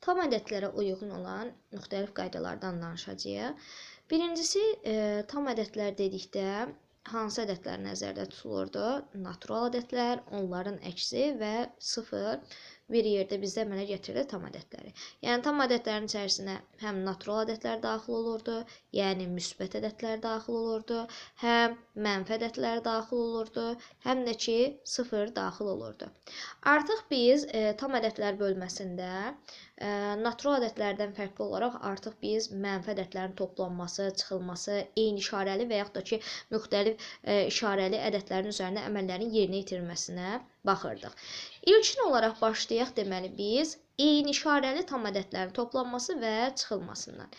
tam ədədlərə uyğun olan müxtəlif qaydalardan danışacağıq. Birincisi, tam ədədlər dedikdə hansı ədədlər nəzərdə tutulurdu? Natural ədədlər, onların əksi və 0 bir yerdə bizdə əmələ gətirir tam ədədləri. Yəni tam ədədlərin içərisinə həm natural ədədlər daxil olurdu, yəni müsbət ədədlər daxil olurdu, həm mənfi ədədlər daxil olurdu, həm də ki 0 daxil olurdu. Artıq biz tam ədədlər bölməsində natural ədədlərdən fərqli olaraq artıq biz mənfi ədədlərin toplanması, çıxılması, eyni işarəli və yaxud da ki müxtəlif işarəli ədədlərin üzərində əməllərin yerinə yetirilməsinə baxırdıq. İlkin olaraq başlayaq deməli biz eyni işarəli tam ədədlərin toplanması və çıxılmasından.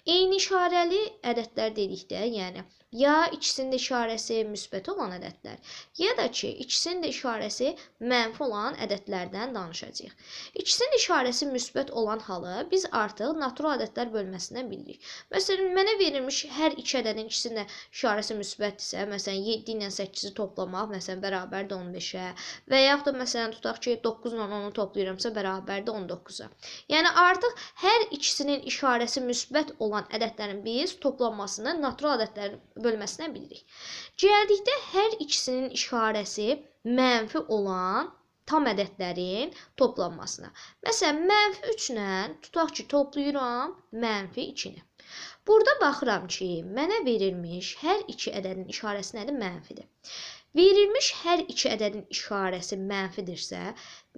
Eyni işarəli ədədlər dedikdə, yəni ya ikisinin də işarəsi müsbət olan ədədlər, ya da ki ikisinin də işarəsi mənfi olan ədədlərdən danışacağıq. İkisinin işarəsi müsbət olan halı biz artıq natural ədədlər bölməsindən bilirik. Məsələn, mənə verilmiş hər iki ədədin ikisinin də işarəsi müsbətdirsə, məsələn 7 ilə 8-i toplamaq məsələn bərabərdir 15-ə və yaxud da məsələn tutaq ki 9 ilə 10-u toplayıramsa bərabərdir 19-a. Yəni artıq hər ikisinin işarəsi müsbət olan ədədlərin biz toplanmasını natural ədədlərin bölməsinə bilirik. Gəldikdə hər ikisinin işarəsi mənfi olan tam ədədlərin toplanmasına. Məsələn, mənfi 3 ilə tutaq ki toplayıram mənfi 2-ni. Burada baxıram ki, mənə verilmiş hər iki ədədin işarəsi nədir? Mənfidir. Verilmiş hər iki ədədin işarəsi mənfidirsə,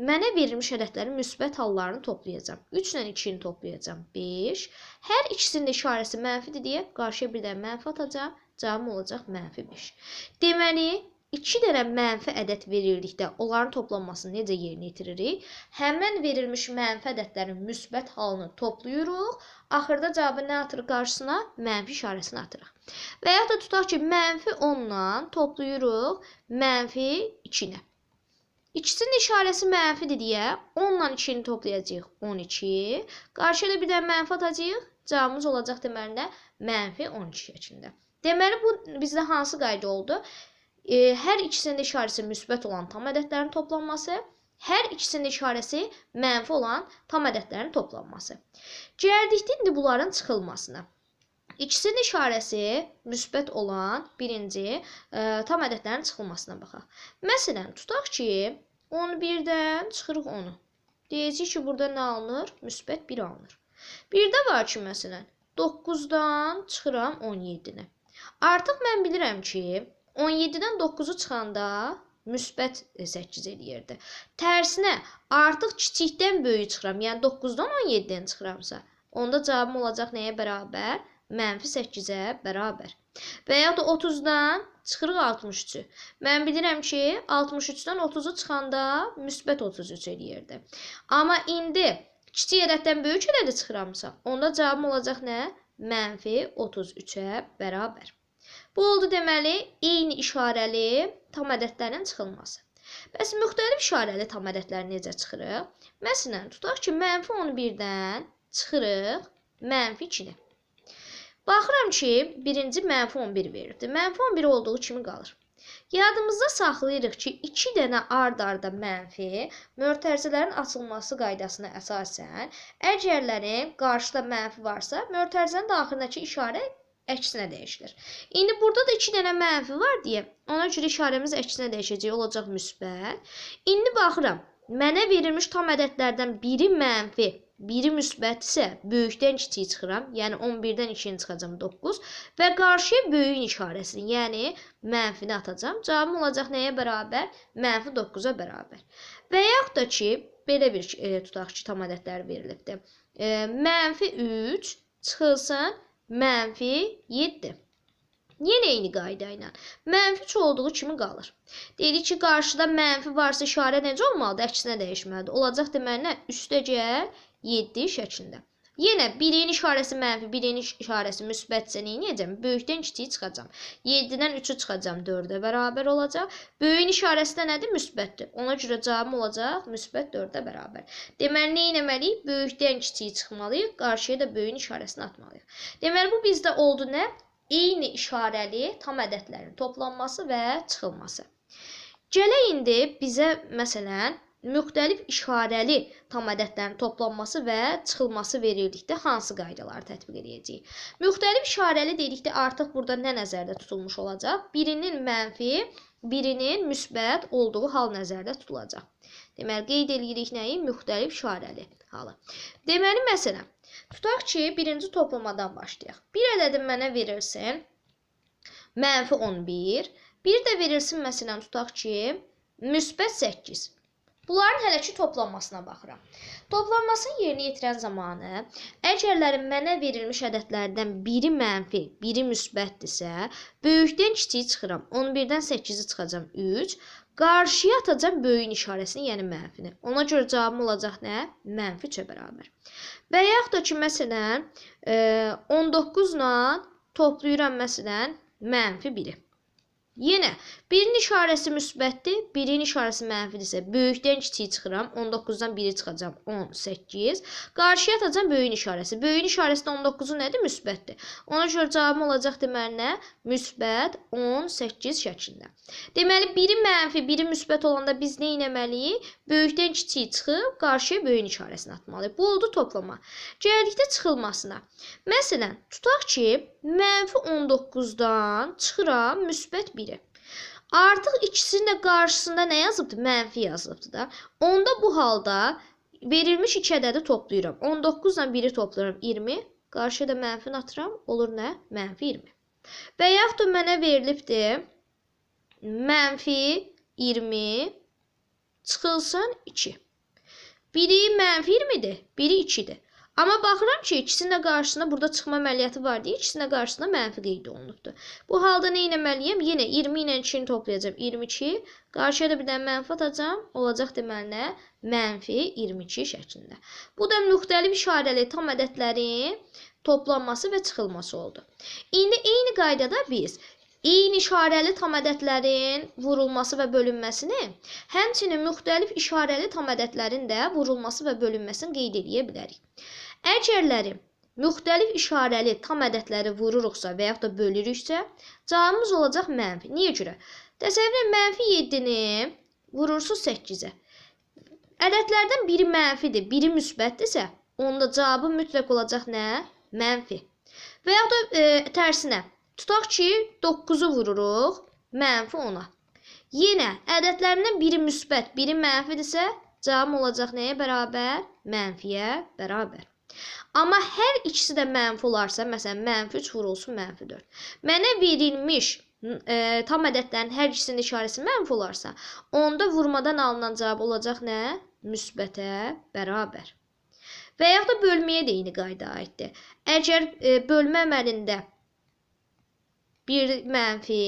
mənə verilmiş ədədlərin müsbət hallarını toplayacağam. 3 ilə 2-ni toplayacağam. 5. Hər ikisinin də işarəsi mənfidir deyə qarşıya bir dənə mənfi atacağam. Cavabım olacaq mənfi 5. Deməli, 2 dənə mənfi ədəd verildikdə onların toplanmasını necə yerinə yetiririk? Həmən verilmiş mənfi ədədlərin müsbət halını toplayırıq. Axırda cavabı nə atırıq qarşısına? Mənfi işarəsini atırıq. Və yaxud da tutaq ki, mənfi 10 ilə toplayırıq mənfi 2-ni. İkisinin işarəsi mənfidir deyə 10 ilə 2-ni toplayacağıq 12. Qarşıya da bir dənə mənfi atacağıq. Cavabımız olacaq deməli mənfi 12 şəklində. Deməli, bu bizdə hansı qayda oldu? Hər ikisinin də işarəsi müsbət olan tam ədədlərin toplanması, hər ikisinin də işarəsi mənfi olan tam ədədlərin toplanması. Gəldikdə indi bunların çıxılmasına. İkisinin işarəsi müsbət olan birinci tam ədədlərin çıxılmasına baxaq. Məsələn, tutaq ki, 11-dən çıxırıq 10-u. Deyəcək ki, burada nə alınır? Müsbət 1 alınır. Bir də var ki, məsələn, 9-dan çıxıram 17-ni. Artıq mən bilirəm ki, 17-dən 9-u çıxanda müsbət 8 eləyirdi. Tərsinə, artıq kiçikdən böyük çıxıram. Yəni 9-dan 17-dən çıxıramsa, onda cavabım olacaq nəyə bərabər? Mənfi 8-ə bərabər. Və ya da 30-dan çıxırıq 63-ü. Mən bilirəm ki, 63-dən 30-u çıxanda müsbət 33 eləyirdi. Amma indi kiçik ədəddən böyük ədədə çıxıramsa, onda cavabım olacaq nə? Mənfi 33-ə bərabər. Bu oldu deməli, eyni işarəli tam ədədlərin çıxılması. Bəs müxtəlif işarəli tam ədədlər necə çıxırıq? Məsələn, tutaq ki, mənfi 11-dən çıxırıq mənfi 2-ni. Baxıram ki, birinci mənfi 11 verirdi. Mənfi 11 olduğu kimi qalır. Yadımızda saxlayırıq ki, 2 dənə ard-arda mənfi mötərizələrin açılması qaydasına əsasən, əgərlərin qarşıda mənfi varsa, mötərizənin daxilindəki işarə əksinə dəyişilir. İndi burada da 2 dənə mənfi var deyə, ona görə işarəmiz əksinə dəyişəcək, olacaq müsbət. İndi baxıram, mənə verilmiş tam ədədlərdən biri mənfi, biri müsbətsə, böyükdən kiçik çıxıram, yəni 11-dən 2-ni çıxacam 9 və qarşıya böyüyün işarəsini, yəni mənfini atacam. Cavabım olacaq nəyə bərabər? Mənfi 9-a bərabər. Və yaxud da ki, belə bir tutaq ki, tam ədədlər verilibdir. Mənfi 3 çıxılsın mənfi 7. Yenə eyni qayda ilə mənfi 3 olduğu kimi qalır. Deyirik ki, qarşıda mənfi varsa işarə necə olmalıdır? Əksinə dəyişməlidir. Olacaq deməli nə? Üstəgəl 7 şəklində. Yenə birin işarəsi mənfi, birin işarəsi müsbətsə nə edəcəm? Böyükdən kiçiyi çıxacam. 7-dən 3-ü çıxacam 4-ə bərabər olacaq. Böyüyün işarəsi də nədir? Müsbətdir. Ona görə cavabım olacaq müsbət 4-ə bərabər. Deməli, nə etməliyik? Böyükdən kiçiyi çıxmalıyıq. Qarşıya da böyüyün işarəsini atmalıyıq. Deməli, bu bizdə oldu nə? Eyni işarəli tam ədədlərin toplanması və çıxılması. Gələk indi bizə məsələn müxtəlif işarəli tam ədədlərin toplanması və çıxılması verildikdə hansı qaydaları tətbiq edəcəyik? Müxtəlif işarəli dedikdə artıq burada nə nəzərdə tutulmuş olacaq? Birinin mənfi, birinin müsbət olduğu hal nəzərdə tutulacaq. Deməli, qeyd edirik nəyi? Müxtəlif işarəli halı. Deməli, məsələn, tutaq ki, birinci toplamadan başlayaq. Bir ədədi mənə verilsin, mənfi 11, bir də verilsin, məsələn, tutaq ki, müsbət 8. Bunların hələ ki toplanmasına baxıram. Toplanmasını yerinə yetirən zamanı, əgərlərin mənə verilmiş ədədlərdən biri mənfi, biri müsbətdirsə, böyükdən kiçiyi çıxıram. 11-dən 8-i çıxacam 3. Qarşıya atacam böyüyün işarəsini, yəni mənfini. Ona görə cavabım olacaq nə? Mənfi 3-ə bərabər. Və yaxud da ki, məsələn, 19 ilə toplayıram, məsələn, mənfi 1-i. Yenə, birinin işarəsi müsbətdir, birinin işarəsi mənfidirsə, böyükdən kiçiyi çıxıram, 19-dan 1-i çıxacam, 18. Qarşıya atacam böyüyün işarəsi. Böyüyün işarəsi də 19-u nədir? Müsbətdir. Ona görə cavabım olacaq deməli nə? Müsbət 18 şəklində. Deməli, biri mənfi, biri müsbət olanda biz nə etməliyik? Böyükdən kiçiyi çıxıb, qarşıya böyüyün işarəsini atmalıyıq. Bu oldu toplama. Gəldikdə çıxılmasına. Məsələn, tutaq ki, mənfi 19-dan çıxıram, müsbət 1-i. Artıq ikisinin də qarşısında nə yazıbdır? Mənfi yazıbdır da. Onda bu halda verilmiş iki ədədi toplayıram. 19 ilə 1-i toplayıram 20. Qarşıya da mənfini atıram. Olur nə? Mənfi 20. Və yaxud da mənə verilibdir mənfi 20 çıxılsın 2. Biri mənfi 20-dir, biri 2-dir. Amma baxıram ki, ikisinin də qarşısında burada çıxma əməliyyatı var deyə, ikisinin də qarşısında mənfi qeyd olunubdur. Bu halda nə etməliyəm? Yenə 20 ilə 2-ni toplayacağam, 22. Qarşıya da bir dənə mənfi atacağam. Olacaq deməli nə? Mənfi 22 şəklində. Bu da müxtəlif işarəli tam ədədlərin toplanması və çıxılması oldu. İndi eyni qaydada biz eyni işarəli tam ədədlərin vurulması və bölünməsini, həmçinin müxtəlif işarəli tam ədədlərin də vurulması və bölünməsini qeyd edə bilərik. Əgərləri müxtəlif işarəli tam ədədləri vururuqsa və yaxud da bölürüksə, cavabımız olacaq mənfi. Niyə görə? Təsəvvür edin, mənfi 7-ni vurursunuz 8-ə. Ədədlərdən biri mənfidir, biri müsbətdirsə, onda cavabı mütləq olacaq nə? Mənfi. Və yaxud da tərsinə. Tutaq ki, 9-u vururuq, mənfi 10-a. Yenə, ədədlərindən biri müsbət, biri mənfidirsə, cavabım olacaq nəyə bərabər? Mənfiyə bərabər. Amma hər ikisi də mənfi olarsa, məsələn, mənfi 3 vurulsun, mənfi 4. Mənə verilmiş tam ədədlərin hər ikisinin işarəsi mənfi olarsa, onda vurmadan alınan cavab olacaq nə? Müsbətə bərabər. Və yaxud da bölməyə də eyni qayda aiddir. Əgər bölmə əməlində biri mənfi,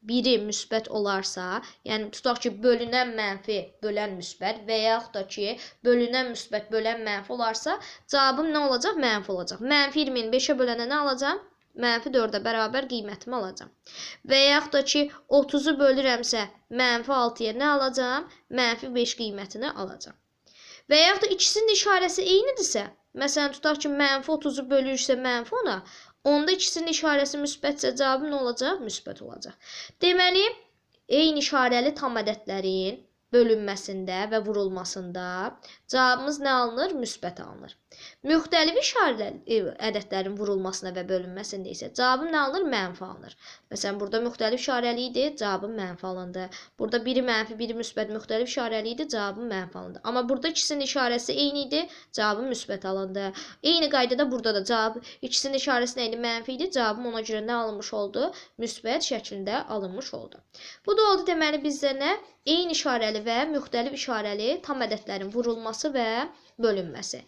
biri müsbət olarsa, yəni tutaq ki, bölünən mənfi, bölən müsbət və yaxud da ki, bölünən müsbət, bölən mənfi olarsa, cavabım nə olacaq? Mənfi olacaq. Mənfi 20-ni 5-ə bölənə nə alacam? Mənfi 4-ə bərabər qiymətimi alacam. Və yaxud da ki, 30-u bölürəmsə, mənfi 6-ya nə alacam? Mənfi 5 qiymətini alacam. Və yaxud da ikisinin işarəsi eynidirsə, məsələn, tutaq ki, mənfi 30-u bölürsə, mənfi 10-a, onda ikisinin işarəsi müsbətsə, cavabı nə olacaq? Müsbət olacaq. Deməli, eyni işarəli tam ədədlərin bölünməsində və vurulmasında cavabımız nə alınır? Müsbət alınır. Müxtəlif işarəli ədədlərin vurulmasına və bölünməsində isə cavabım nə alınır? Mənfi alınır. Məsələn, burada müxtəlif işarəli idi, cavabım mənfi alındı. Burada biri mənfi, biri müsbət müxtəlif işarəli idi, cavabım mənfi alındı. Amma burada ikisinin işarəsi eyni idi, cavabım müsbət alındı. Eyni qaydada burada da cavab ikisinin işarəsi nə idi? Mənfi idi, cavabım ona görə nə alınmış oldu? Müsbət şəklində alınmış oldu. Bu da oldu deməli bizdə nə? Eyni işarəli və müxtəlif işarəli tam ədədlərin vurulması və bölünməsi.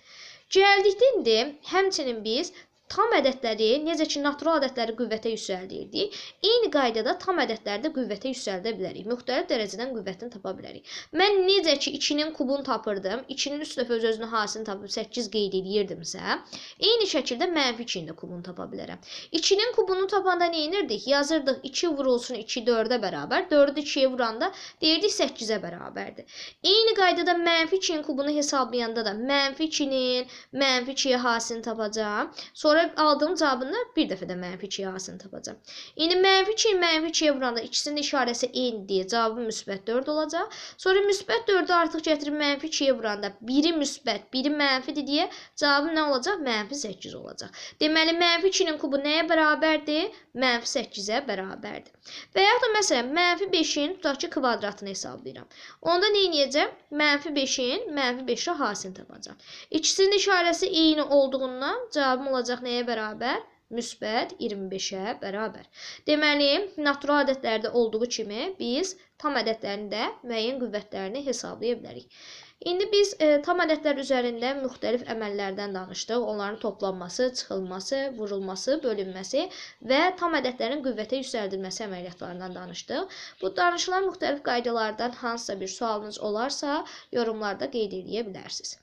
Gəldikdə indi həmçinin biz tam ədədləri, necə ki, natural ədədləri qüvvətə yüksəldirdik, eyni qaydada tam ədədləri də qüvvətə yüksəldə bilərik. Müxtəlif dərəcədən qüvvətini tapa bilərik. Mən necə ki, 2-nin kubunu tapırdım, 2-nin 3 dəfə öz-özünün hasilini tapıb 8 qeyd edirdimsə, eyni şəkildə mənfi 2-nin də kubunu tapa bilərəm. 2-nin kubunu tapanda nə edirdik? Yazırdıq 2 vurulsun 2 4-ə bərabər, 4-ü 2-yə vuranda deyirdik 8-ə bərabərdir. Eyni qaydada mənfi 2-nin kubunu hesablayanda da mənfi 2-nin mənfi 2-yə hasilini tapacağam. Sonra Sonra aldığım cavabında bir dəfə də -2 yasını tapacağam. İndi -2 -2-yə vuranda ikisinin işarəsi eyni deyə cavabım müsbət 4 olacaq. Sonra müsbət 4-ü artıq gətirib -2-yə vuranda biri müsbət, biri mənfidir deyə cavabım nə olacaq? -8 olacaq. Deməli -2-nin kubu nəyə bərabərdir? -8-ə bərabərdir. Və ya da məsələn -5-in tutaq ki kvadratını hesablayıram. Onda nə edəcəm? -5-in -5-ə hasini tapacağam. İkisinin işarəsi eyni olduğundan cavabım olacaq nəyə bərabər? Müsbət 25-ə bərabər. Deməli, natural ədədlərdə olduğu kimi biz tam ədədlərin də müəyyən qüvvətlərini hesablaya bilərik. İndi biz tam ədədlər üzərində müxtəlif əməllərdən danışdıq. Onların toplanması, çıxılması, vurulması, bölünməsi və tam ədədlərin qüvvətə yüksəldilməsi əməliyyatlarından danışdıq. Bu danışılan müxtəlif qaydalardan hansısa bir sualınız olarsa, yorumlarda qeyd edə bilərsiniz.